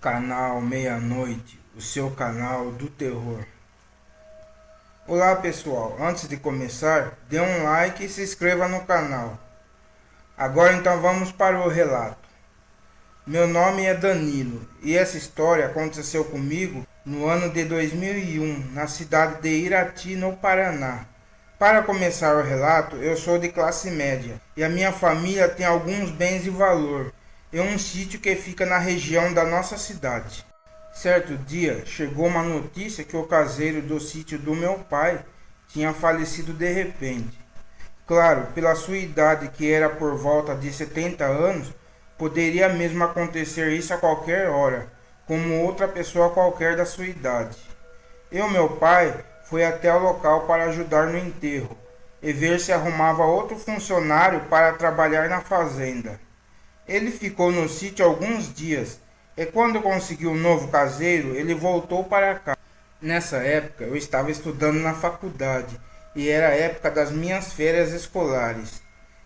Canal Meia-Noite, o seu canal do terror. Olá pessoal, antes de começar, dê um like e se inscreva no canal. Agora então vamos para o relato. Meu nome é Danilo e essa história aconteceu comigo no ano de 2001, na cidade de Irati, no Paraná. Para começar o relato, eu sou de classe média e a minha família tem alguns bens de valor em um sítio que fica na região da nossa cidade. Certo dia, chegou uma notícia que o caseiro do sítio do meu pai tinha falecido de repente. Claro, pela sua idade, que era por volta de 70 anos, poderia mesmo acontecer isso a qualquer hora, como outra pessoa qualquer da sua idade. Meu pai, foi até o local para ajudar no enterro e ver se arrumava outro funcionário para trabalhar na fazenda. Ele ficou no sítio alguns dias e quando conseguiu um novo caseiro, ele voltou para cá. Nessa época, eu estava estudando na faculdade e era a época das minhas férias escolares.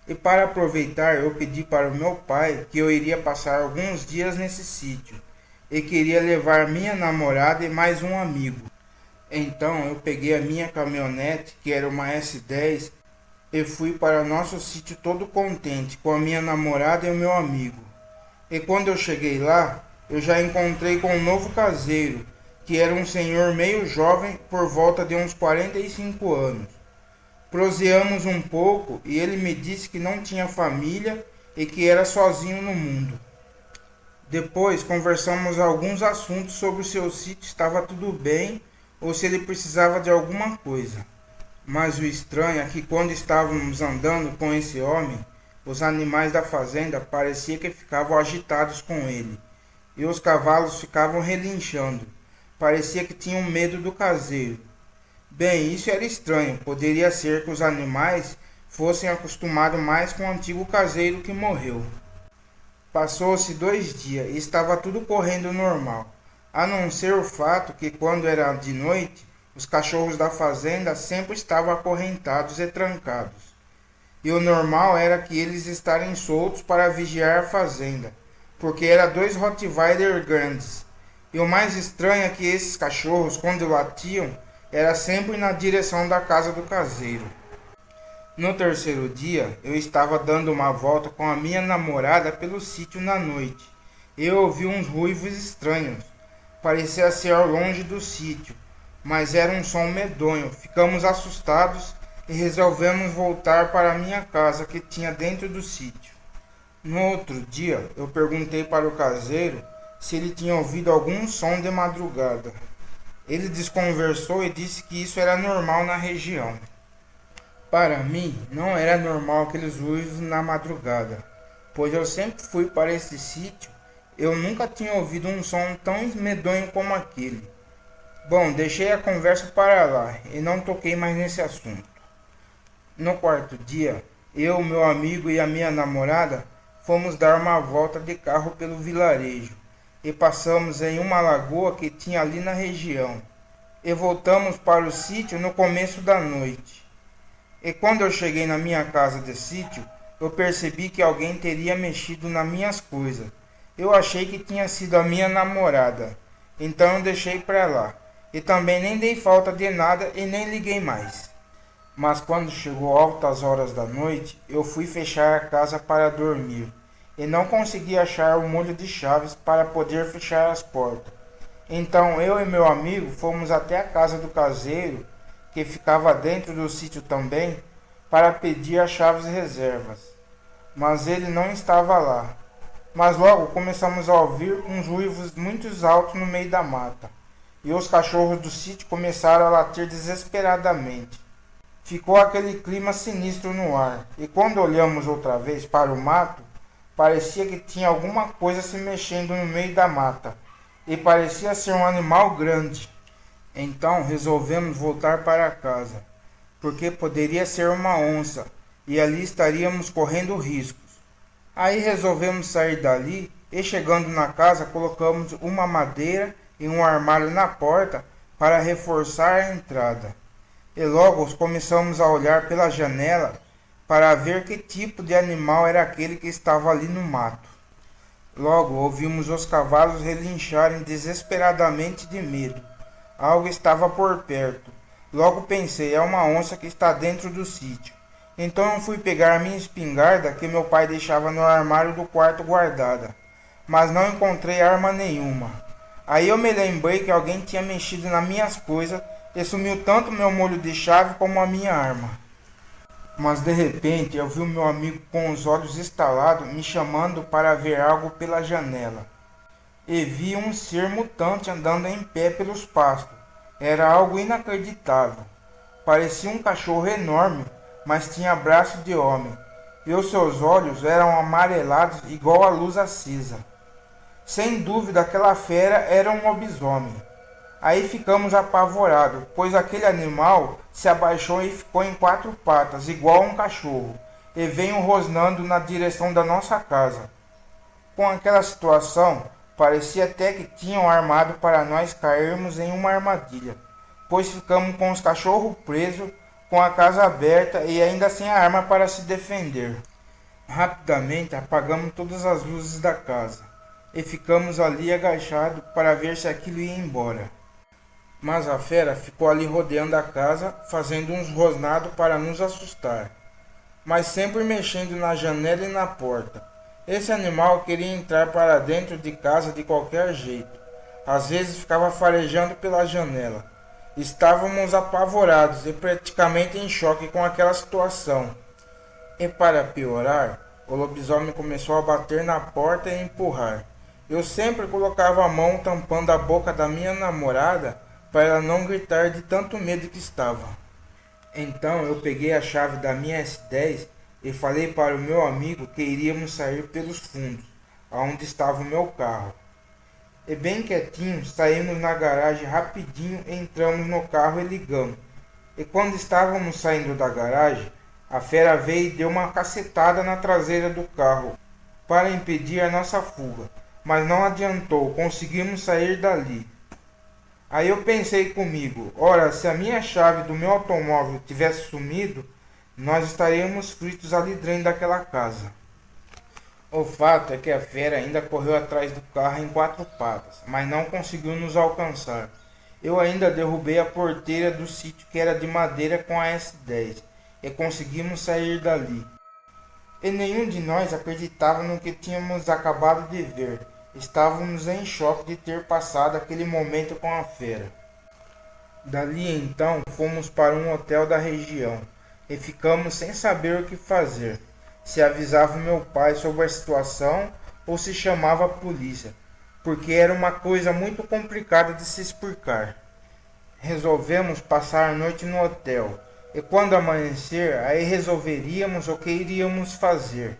E para aproveitar, eu pedi para o meu pai que eu iria passar alguns dias nesse sítio e queria levar minha namorada e mais um amigo. Então eu peguei a minha caminhonete, que era uma S10, e fui para o nosso sítio todo contente com a minha namorada e o meu amigo. E quando eu cheguei lá, eu já encontrei com um novo caseiro, que era um senhor meio jovem, por volta de uns 45 anos. Proseamos um pouco e ele me disse que não tinha família e que era sozinho no mundo. Depois conversamos alguns assuntos sobre o seu sítio, estava tudo bem ou se ele precisava de alguma coisa. Mas o estranho é que quando estávamos andando com esse homem, os animais da fazenda parecia que ficavam agitados com ele, e os cavalos ficavam relinchando. Parecia que tinham medo do caseiro. Bem, isso era estranho, poderia ser que os animais fossem acostumados mais com o antigo caseiro que morreu. Passou-se 2 dias e estava tudo correndo normal, a não ser o fato que quando era de noite, os cachorros da fazenda sempre estavam acorrentados e trancados. E o normal era que eles estarem soltos para vigiar a fazenda, porque eram 2 Rottweiler grandes. E o mais estranho é que esses cachorros, quando latiam, era sempre na direção da casa do caseiro. No terceiro dia, eu estava dando uma volta com a minha namorada pelo sítio na noite. Eu ouvi uns ruivos estranhos. Parecia ser ao longe do sítio, mas era um som medonho. Ficamos assustados e resolvemos voltar para a minha casa que tinha dentro do sítio. No outro dia, eu perguntei para o caseiro se ele tinha ouvido algum som de madrugada. Ele desconversou e disse que isso era normal na região. Para mim, não era normal aqueles ruídos na madrugada, pois eu sempre fui para esse sítio. Eu nunca tinha ouvido um som tão medonho como aquele. Bom, deixei a conversa para lá e não toquei mais nesse assunto. No quarto dia, eu, meu amigo e a minha namorada fomos dar uma volta de carro pelo vilarejo e passamos em uma lagoa que tinha ali na região. E voltamos para o sítio no começo da noite. E quando eu cheguei na minha casa de sítio, eu percebi que alguém teria mexido nas minhas coisas. Eu achei que tinha sido a minha namorada, então eu deixei para lá. E também nem dei falta de nada e nem liguei mais. Mas quando chegou altas horas da noite, eu fui fechar a casa para dormir e não consegui achar o molho de chaves para poder fechar as portas. Então eu e meu amigo fomos até a casa do caseiro, que ficava dentro do sítio também, para pedir as chaves reservas. Mas ele não estava lá. Mas logo começamos a ouvir uns ruivos muito altos no meio da mata, e os cachorros do sítio começaram a latir desesperadamente. Ficou aquele clima sinistro no ar, e quando olhamos outra vez para o mato, parecia que tinha alguma coisa se mexendo no meio da mata, e parecia ser um animal grande. Então resolvemos voltar para casa, porque poderia ser uma onça, e ali estaríamos correndo riscos. Aí resolvemos sair dali, e chegando na casa colocamos uma madeira e um armário na porta para reforçar a entrada. E logo começamos a olhar pela janela para ver que tipo de animal era aquele que estava ali no mato. Logo ouvimos os cavalos relincharem desesperadamente de medo. Algo estava por perto. Logo pensei, é uma onça que está dentro do sítio. Então eu fui pegar minha espingarda que meu pai deixava no armário do quarto guardada, mas não encontrei arma nenhuma. Aí eu me lembrei que alguém tinha mexido nas minhas coisas e sumiu tanto meu molho de chave como a minha arma. Mas de repente eu vi o meu amigo com os olhos estalados me chamando para ver algo pela janela. E vi um ser mutante andando em pé pelos pastos. Era algo inacreditável. Parecia um cachorro enorme, mas tinha braço de homem, e os seus olhos eram amarelados igual a luz acesa. Sem dúvida aquela fera era um lobisomem. Aí ficamos apavorados, pois aquele animal se abaixou e ficou em 4 patas, igual a um cachorro, e veio rosnando na direção da nossa casa. Com aquela situação, parecia até que tinham armado para nós cairmos em uma armadilha, pois ficamos com os cachorros presos, com a casa aberta e ainda sem a arma para se defender. Rapidamente apagamos todas as luzes da casa e ficamos ali agachados para ver se aquilo ia embora. Mas a fera ficou ali rodeando a casa, fazendo uns rosnados para nos assustar, mas sempre mexendo na janela e na porta. Esse animal queria entrar para dentro de casa de qualquer jeito. Às vezes ficava farejando pela janela. Estávamos apavorados e praticamente em choque com aquela situação. E para piorar, o lobisomem começou a bater na porta e empurrar. Eu sempre colocava a mão tampando a boca da minha namorada para ela não gritar de tanto medo que estava. Então eu peguei a chave da minha S10 e falei para o meu amigo que iríamos sair pelos fundos, aonde estava o meu carro. E bem quietinho, saímos na garagem rapidinho, entramos no carro e ligamos. E quando estávamos saindo da garagem, a fera veio e deu uma cacetada na traseira do carro para impedir a nossa fuga, mas não adiantou, conseguimos sair dali. Aí eu pensei comigo, ora, se a minha chave do meu automóvel tivesse sumido, nós estaríamos fritos ali dentro daquela casa. O fato é que a fera ainda correu atrás do carro em 4 patas, mas não conseguiu nos alcançar. Eu ainda derrubei a porteira do sítio que era de madeira com a S10 e conseguimos sair dali. E nenhum de nós acreditava no que tínhamos acabado de ver. Estávamos em choque de ter passado aquele momento com a fera. Dali então fomos para um hotel da região e ficamos sem saber o que fazer. Se avisava meu pai sobre a situação ou se chamava a polícia, porque era uma coisa muito complicada de se explicar. Resolvemos passar a noite no hotel e quando amanhecer, aí resolveríamos o que iríamos fazer.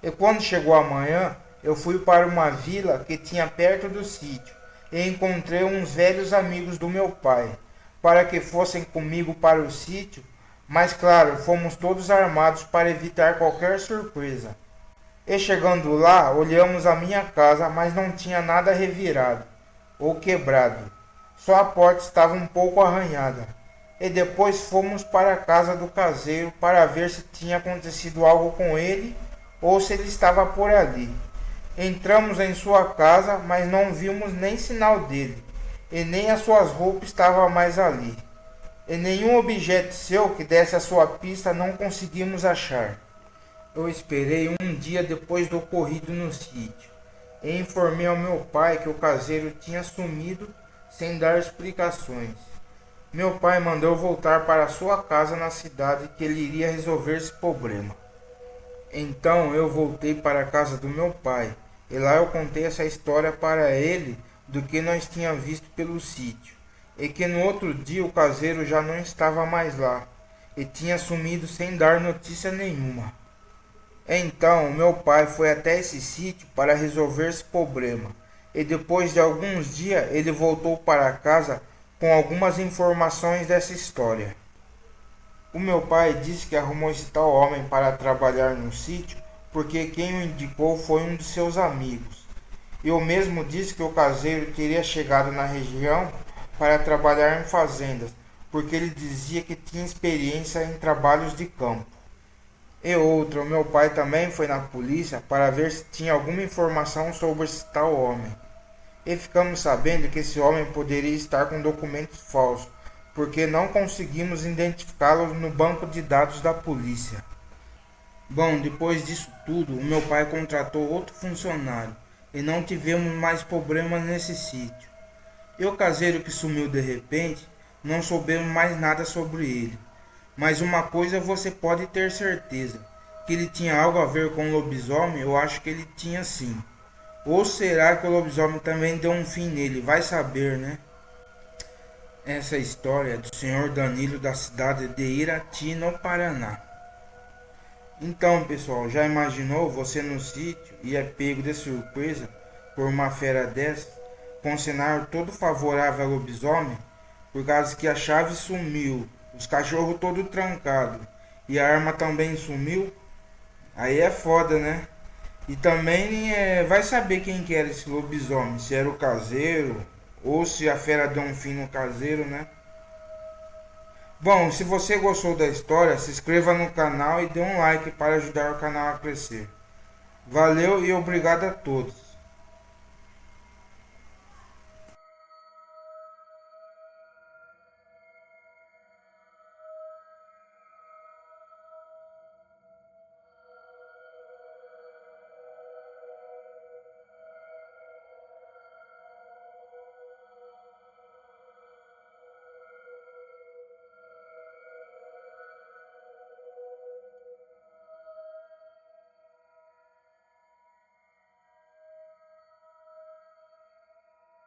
E quando chegou a manhã, eu fui para uma vila que tinha perto do sítio e encontrei uns velhos amigos do meu pai, para que fossem comigo para o sítio, mas claro, fomos todos armados para evitar qualquer surpresa. E chegando lá, olhamos a minha casa, mas não tinha nada revirado ou quebrado, só a porta estava um pouco arranhada. E depois fomos para a casa do caseiro para ver se tinha acontecido algo com ele ou se ele estava por ali. Entramos em sua casa, mas não vimos nem sinal dele, e nem as suas roupas estavam mais ali. E nenhum objeto seu que desse a sua pista não conseguimos achar. Eu esperei um dia depois do ocorrido no sítio, e informei ao meu pai que o caseiro tinha sumido sem dar explicações. Meu pai mandou voltar para sua casa na cidade que ele iria resolver esse problema. Então eu voltei para a casa do meu pai, e lá eu contei essa história para ele do que nós tínhamos visto pelo sítio, e que no outro dia o caseiro já não estava mais lá, e tinha sumido sem dar notícia nenhuma. Então meu pai foi até esse sítio para resolver esse problema, e depois de alguns dias ele voltou para casa com algumas informações dessa história. O meu pai disse que arrumou esse tal homem para trabalhar no sítio porque quem o indicou foi um de seus amigos. E o mesmo disse que o caseiro teria chegado na região para trabalhar em fazendas, porque ele dizia que tinha experiência em trabalhos de campo. E outra, o meu pai também foi na polícia para ver se tinha alguma informação sobre esse tal homem. E ficamos sabendo que esse homem poderia estar com documentos falsos, porque não conseguimos identificá-lo no banco de dados da polícia. Bom, depois disso tudo, o meu pai contratou outro funcionário e não tivemos mais problemas nesse sítio. E o caseiro que sumiu de repente, não soubemos mais nada sobre ele. Mas uma coisa você pode ter certeza, que ele tinha algo a ver com o lobisomem, eu acho que ele tinha sim. Ou será que o lobisomem também deu um fim nele? Vai saber, né? Essa história é do senhor Danilo da cidade de Irati, no Paraná. Então, pessoal, já imaginou você no sítio e é pego de surpresa por uma fera dessa, com um cenário todo favorável ao lobisomem, por causa que a chave sumiu, os cachorros todo trancado e a arma também sumiu? Aí é foda, né? E também vai saber quem que era esse lobisomem, se era o caseiro ou se a fera deu um fim no caseiro, né? Bom, se você gostou da história, se inscreva no canal e dê um like para ajudar o canal a crescer. Valeu e obrigado a todos.